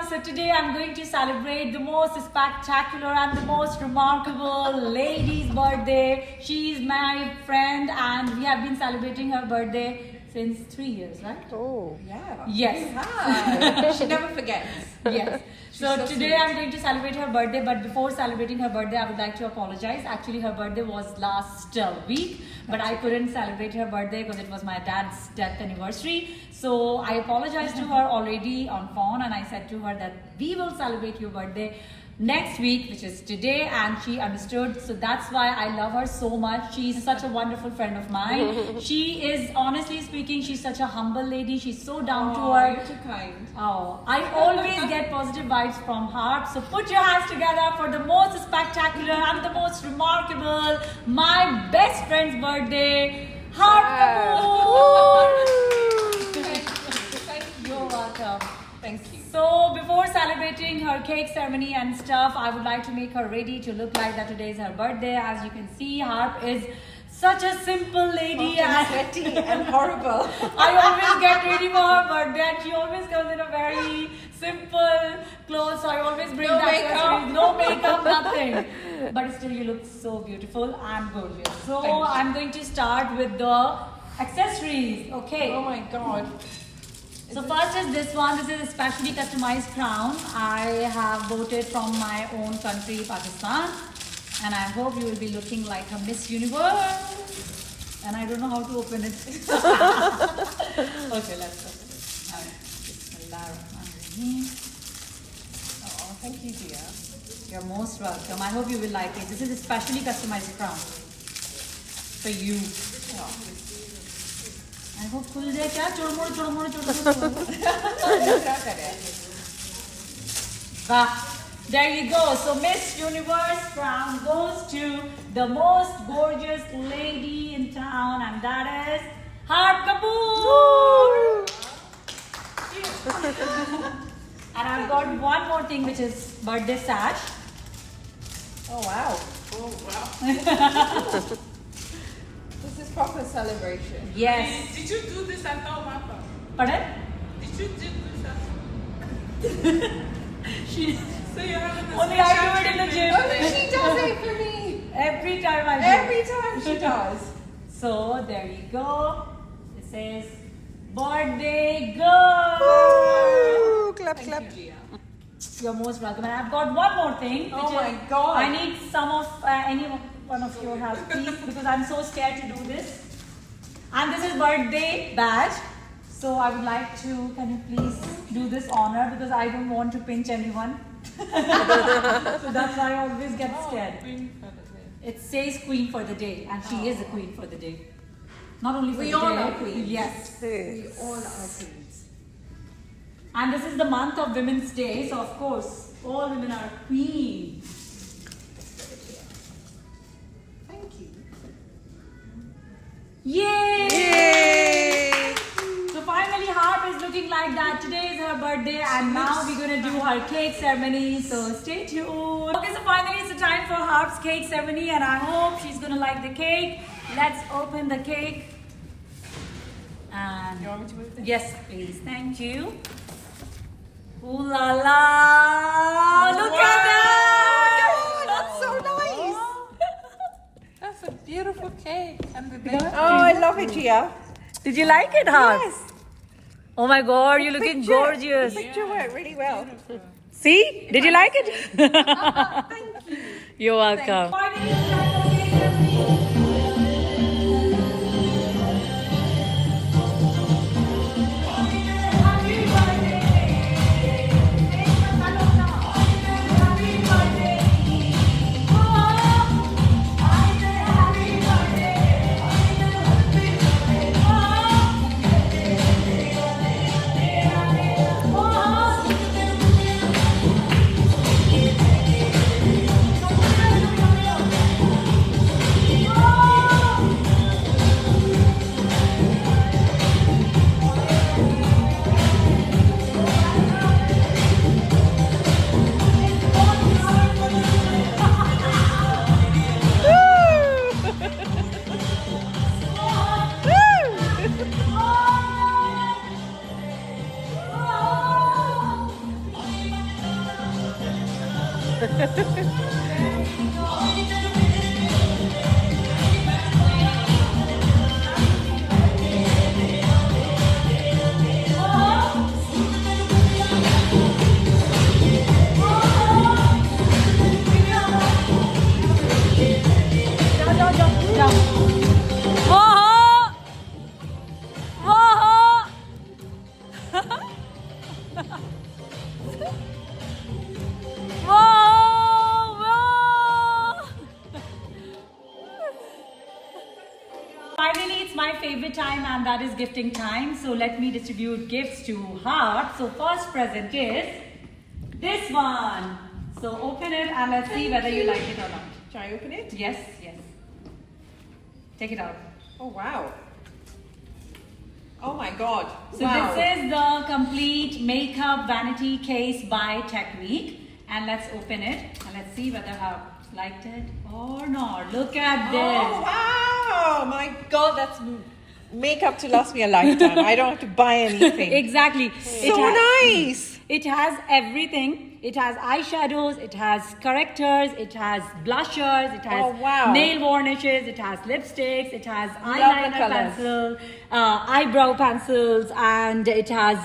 So today I'm going to celebrate the most spectacular and the most remarkable lady's birthday. She's my friend and we have been celebrating her birthday since 3 years, right? Oh. Yeah. Yes. She never forgets. Yes. So so today sweet. I'm going to celebrate her birthday, but before celebrating her birthday, I would like to apologize. Actually, her birthday was last week, but I couldn't celebrate her birthday because it was my dad's death anniversary. So I apologized to her already on phone, and I said to her that we will celebrate your birthday next week, which is today, and she understood. So that's why I love her so much. She's such a wonderful friend of mine. She is, honestly speaking, she's such a humble lady. She's so down to You're earth. too kind. Oh, I always get positive vibes from Harp. So put your hands together for the most spectacular and the most remarkable, my best friend's birthday, Harp Kapoor. Thank you. You're welcome. Thank you. So before celebrating her cake ceremony and stuff, I would like to make her ready to look like that today is her birthday. As you can see, Harp is such a simple lady And sweaty and horrible. I always get ready for her birthday and she always comes in a very simple clothes. So I always bring No that makeup. accessories, no makeup, nothing. But still you look so beautiful and gorgeous. So Thank you. I'm going to start with the accessories. Okay. Oh my god. So first is this one. This is a specially customized crown. I have bought it from my own country, Pakistan. And I hope you will be looking like a Miss Universe. And I don't know how to open it. Okay, let's open it. Bismillahirrahmanirrahim. Oh, thank you, dear. You're most welcome. I hope you will like it. This is a specially customized crown for you. Oh, I hope खुल जाए क्या चोड़ मोड़ क्या करें? There you go. So Miss Universe crown goes to the most gorgeous lady in town, and that is Harp Kapoor. And I've got one more thing, which is birthday sash. Oh wow. Oh wow. This is proper celebration. Yes. Did you do this at all, Papa? Pardon? Did you do this at She So you're having a only I special do it in the gym. Oh, she does it for me. Every time I do. Every time she does. So there you go. It says birthday girl. Ooh, clap, Thank clap. you, dear. You're most welcome. And I've got one more thing. Oh which my is- God. I need some of any one of your help, please, because I'm so scared to do this. And this is birthday badge. So I would like to, can you please do this honor, because I don't want to pinch anyone. So that's why I always get scared. Queen for the day. It says queen for the day, and she is a queen for the day. Not only for We the all day. are queens. Yes. We all are queens. And this is the month of Women's Day, so of course, all women are queens. Thank you. Yay! Yay! So finally, Harp is looking like that. Today is her birthday, and now we're gonna do her cake ceremony. So stay tuned. Okay, so finally it's the time for Harp's cake ceremony, and I hope she's gonna like the cake. Let's open the cake. And You want me to move this? yes, please. Thank you. Ooh la la! Look at that! Oh, that's so nice. That's a beautiful cake. And the baby. Oh, I love it, Gia. Did you like it, Harp? Yes. Oh my God, you're looking Picture- gorgeous. The picture worked really well. See? Did you like it? You're welcome. Finally, it's my favorite time, and that is gifting time. So let me distribute gifts to Heart. So first present is this one. So open it and let's see whether you like it or not. Shall I open it? Yes, yes. Take it out. Oh, wow. Oh my God. So wow. this is the complete makeup vanity case by Technique. And let's open it and let's see whether Heart liked it or not. Look at this. Oh, wow. My God, that's makeup to last me a lifetime. I don't have to buy anything. Exactly. So nice. It has everything. It has eyeshadows, it has correctors, it has blushers, it has Oh, wow. nail varnishes, it has lipsticks, it has the eyeliner colours. pencil, eyebrow pencils, and it has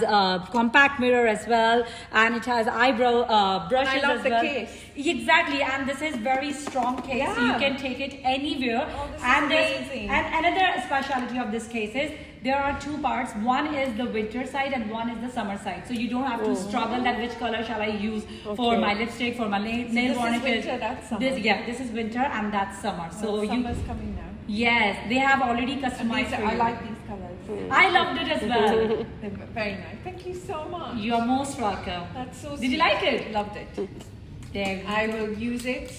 compact mirror as well, and it has eyebrow brushes I love as the well. case. Exactly, and this is very strong case, so you Yeah. can take it anywhere. Oh, this is and amazing. And another speciality of this case is there are two parts. One is the winter side and one is the summer side. So you don't have to struggle that which color shall I use for Okay. my lipstick, for my nail this is varnishes. winter, that's summer. This is winter and that's summer. So you, Summer's coming now. yes, they have already customized These, for I you. like these colors. I loved it as well. They're very nice. Thank you so much. You are most welcome. That's so Did sweet. you like it? Loved it. There you I go. will use it.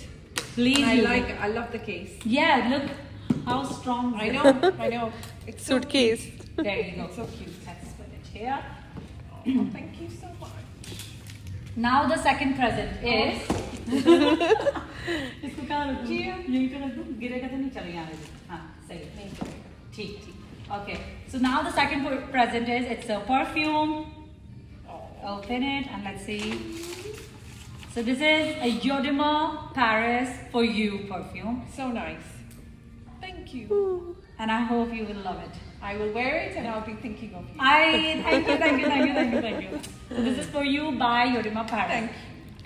Please I use like. it. I love the case. Yeah, look how strong. I it know. is. I know. It's so Suitcase. There you go. It's so cute. Let's put it here. Oh, thank you so much. Now the second present is. इसको कहाँ रखूँ? यहीं पे रख दूँ? गिरेगा तो नहीं चलो यहाँ रख दूँ. हाँ, सही है. ठीक, ठीक. Okay. So now the second present is it's a perfume. Open it and let's see. So this is a Yodima Paris for You perfume, So nice. Thank you. and I hope you will love it. I will wear it and I'll be thinking of you. Thank you. So this is for you by Yodima Paris. Thank you.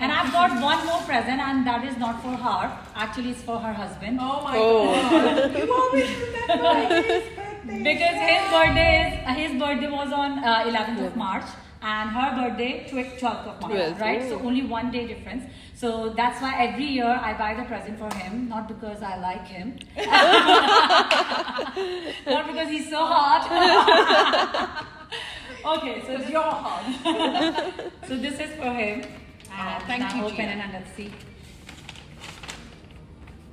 And I've got one more present, and that is not for her. Actually, it's for her husband. Oh my God. You always remember his birthday. Because his birthday was on 11th of March, and her birthday 12th of March, 12th, right? oh. So only 1 day difference. So that's why every year I buy the present for him, not because I like him, not because he's so hot. Okay, so Because you're hot. so this is for him. And thank now you, open Gina. it and let's see.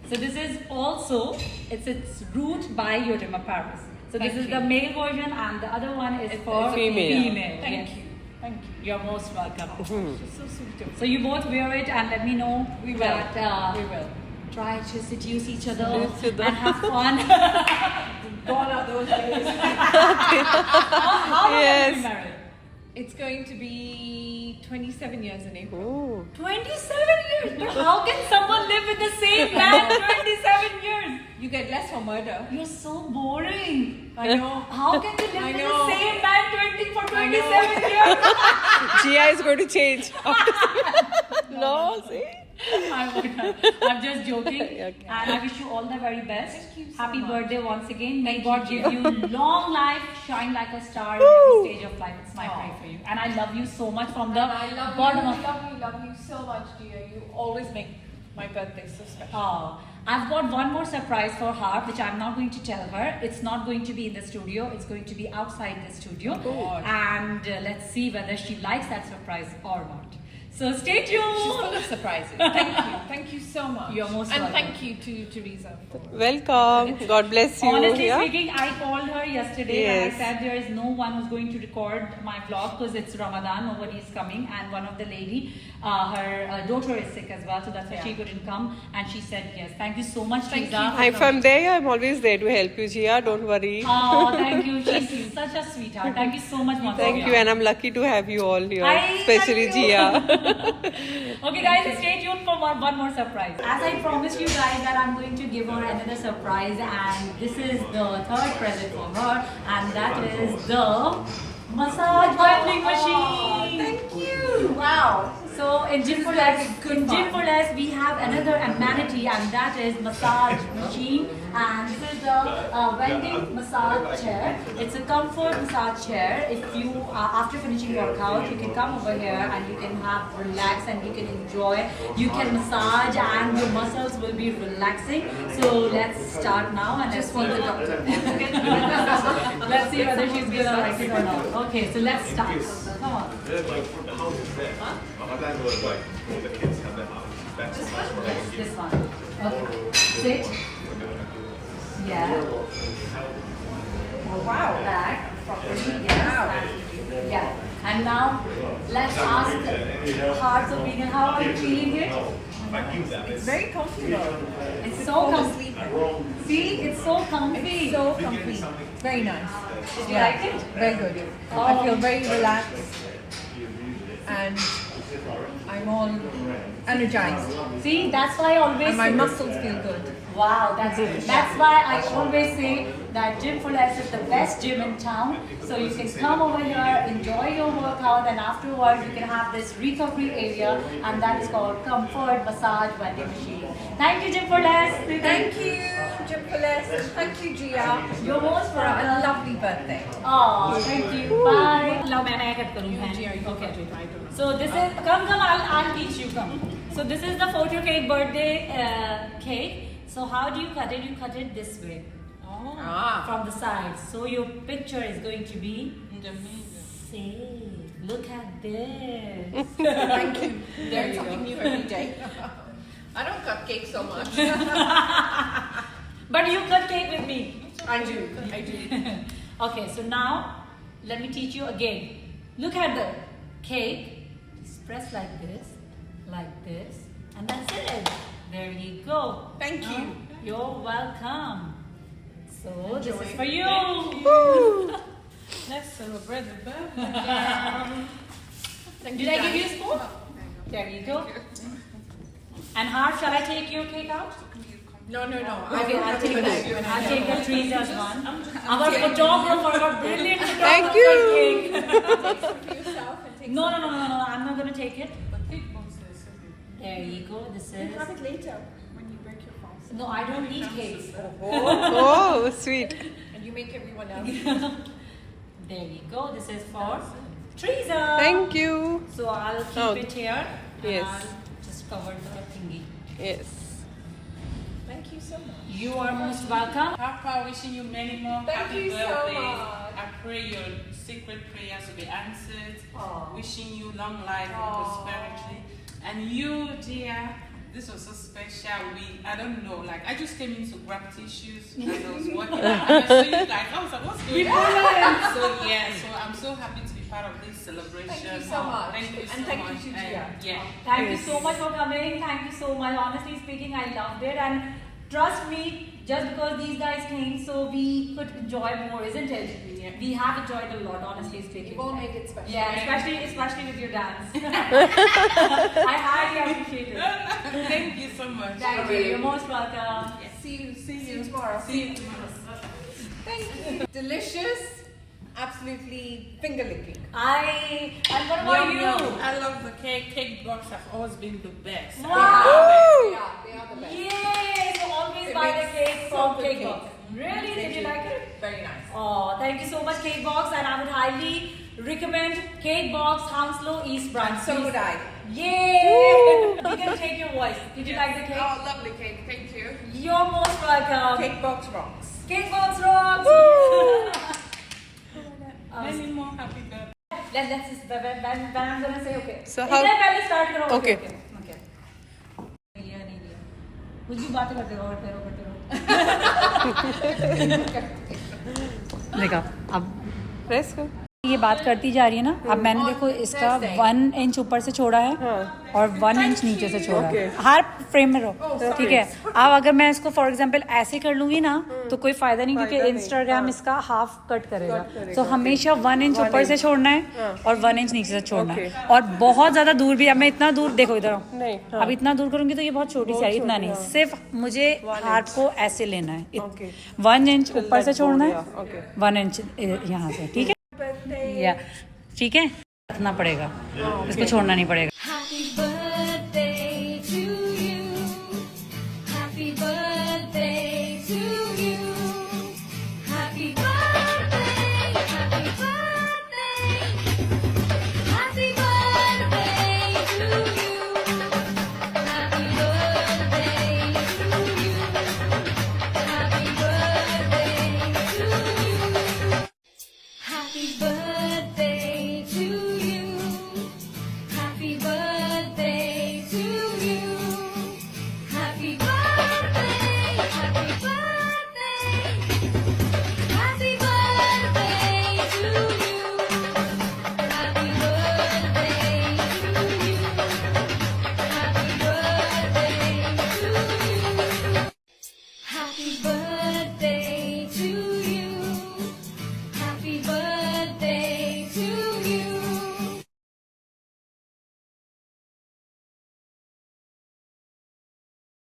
So this is also it's Root by Yodima Paris. So this Thank is the you. male version, and the other one is for female. Thank yes. you. Thank you. You're most welcome. It's so sweet of you. So you both wear it and let me know. We will. That, We will. Try to seduce each other Seduce each other. and have fun. Gone are those days. How long have you Yes. been married? It's going to be 27 years in April. Oh. 27 years. But how can someone live with the same man 27 years? You get less for murder. You're so boring. I know. How can you live I with know. the same man 20 for I know. 27 years? Gia is going to change. No, see? I'm just joking. Okay. And I wish you all the very best. Thank you so Happy much. birthday once again. May Thank God you, give you long life, shine like a star in every stage of life. It's my prayer for you. And I love you so much from the I love bottom you, of love you so much, dear. You always make my birthday so special. Oh, I've got one more surprise for her, which I'm not going to tell her. It's not going to be in the studio. It's going to be outside the studio. God. And let's see whether she likes that surprise or not. So stay She's full tuned. of surprises. Thank you. Thank you so much. You're most and welcome. thank you to Teresa. Welcome. God bless you. Honestly yeah? speaking, I called her yesterday and Yes. I said there is no one who's going to record my vlog because it's Ramadan, nobody is coming, and one of the lady, her daughter is sick as well, so that's why she couldn't come, and she said yes. Thank you so much, Thank Teresa. you. I'm from there. I'm always there to help you, Gia. Don't worry. Oh, thank you. She's such a sweetheart. Thank you so much, once Thank again. you, and I'm lucky to have you all here, I- especially thank you. Gia. Okay, guys, stay tuned for one more surprise. As I promised you guys that I'm going to give her another surprise, and this is the third present for her, and that is the massage vending machine. Thank you. Wow. So in Gym for Less, we have another amenity, and that is massage machine. And this is the vending massage chair. It's a comfort massage chair. If you after finishing workout, you can come over here and you can have relax and you can enjoy. You can massage and your muscles will be relaxing. So let's start now and let's see the doctor. Let's see whether she's gonna like it or not. Okay, so let's start. Come on. This one. Okay. Sit. Yeah. Oh, wow. Back. Properly. Yes. Yeah. And now let's ask Heart's opinion. How are you feeling it? It's very comfortable. It's so comfy. Sleeping. See, it's so comfy. It's so comfy. Very nice. Did you like it? Very good. Oh. I feel very relaxed. And I'm all energized. See, that's why I always And my say- muscles feel good. Wow, that's why I always say that Gym for Less is the best gym in town. So you can come over here, enjoy your workout, and afterwards you can have this recovery area, and that is called Comfort Massage Vending Machine. Thank you, Gym for Less. Thank you, Gym for Less. And thank you, Gia, You're most for a welcome. lovely birthday. Oh, thank you. Bye. Now, मैं cut करूँ. Okay. So this is come. I'll teach you. Come. So this is the photo cake birthday cake. So how do you cut it? You cut it this way. From the sides. So your picture is going to be In the middle. say, look at this. Thank you. Learn something new every day. I don't cut cake so much. But you cut cake with me. I do. I do. Okay, so now let me teach you again. Look at the cake. Just press like this, and that's it. There you go. Thank you. You're welcome. So this is for you. Let's celebrate the birthday. Did I give you a spoon? There you go. And Heart, shall I take your cake out? No. Okay, I'll take that. I'll take the Teresa's one. Our photographer, our brilliant photographer. Thank you. Cake. No. I'm not gonna take it. But people say something. There you go. This is. Have it later when you break your fast. No, I don't eat cakes. Oh, sweet. And you make everyone else. There you go. This is for Teresa. Thank you. So I'll keep Oh, it here. And yes. I'll just cover the thingy. Yes. Thank you so much. You are most welcome. Papa, wishing you many more Thank happy you so birthdays. much. I pray your secret prayers will be answered. Aw. Wishing you long life and Aw. prosperity. And you, dear, this was so special. I don't know, like I just came in to grab tissues and I was working. And I saw you guys. I was like, what's going on? So yeah, so I'm so happy to be part of this celebration. Thank you so much. Thank you so And thank you much. to Gia. Yeah. Thank you so much for coming. Thank you so much. Honestly speaking, I loved it. And trust me, just because these guys came, so we could enjoy more, isn't it? Yeah. We have enjoyed a lot, honestly speaking. You won't make it special. Yeah, especially with your dance. I highly appreciate it. Thank you so much. Thank you. You're most welcome. See you tomorrow. See you tomorrow. Thank you. Delicious. Absolutely finger licking. And what about Yum, you? yum. I love the cake. Cake box have always been the best. Wow. They are the best. Yay! So always It buy the makes cake so from good Cake cake. Box. Really? Did you like it? Very nice. Oh, thank you so much, Cake Box, and I would highly recommend Cake Box Hounslow East Branch. So would I. Yay! You can take your voice. Did you like the cake? Oh, lovely cake. Thank you. You're most welcome. Cake box rocks. Cake Box rocks. Many more happy birthdays. Let's just when I'm gonna say okay. So how- इससे पहले start करो. Okay. Okay. नहीं लिया. कुछ भी बातें करते रहो. देखा अब प्रेस कर ये बात करती जा रही है ना, अब मैंने देखो इसका 1 इंच ऊपर से छोड़ा है और 1 इंच नीचे से छोड़ा है। हर फ्रेम में रहो, ठीक है। अब अगर मैं इसको फॉर एग्जांपल ऐसे कर लूंगी ना तो कोई फायदा नहीं, क्योंकि इंस्टाग्राम इसका हाफ कट करेगा। तो हमेशा 1 इंच ऊपर से छोड़ना है और 1 इंच नीचे से छोड़ना है। और बहुत ज्यादा दूर भी, अब मैं इतना दूर, देखो इधर नहीं, अब इतना दूर करूंगी तो ये बहुत छोटी सी आएगी, इतना नहीं, सिर्फ मुझे हाथ को ऐसे लेना है। 1 इंच ऊपर से छोड़ना है, 1 इंच यहाँ से, ठीक है या ठीक है, रखना पड़ेगा, इसको छोड़ना नहीं पड़ेगा।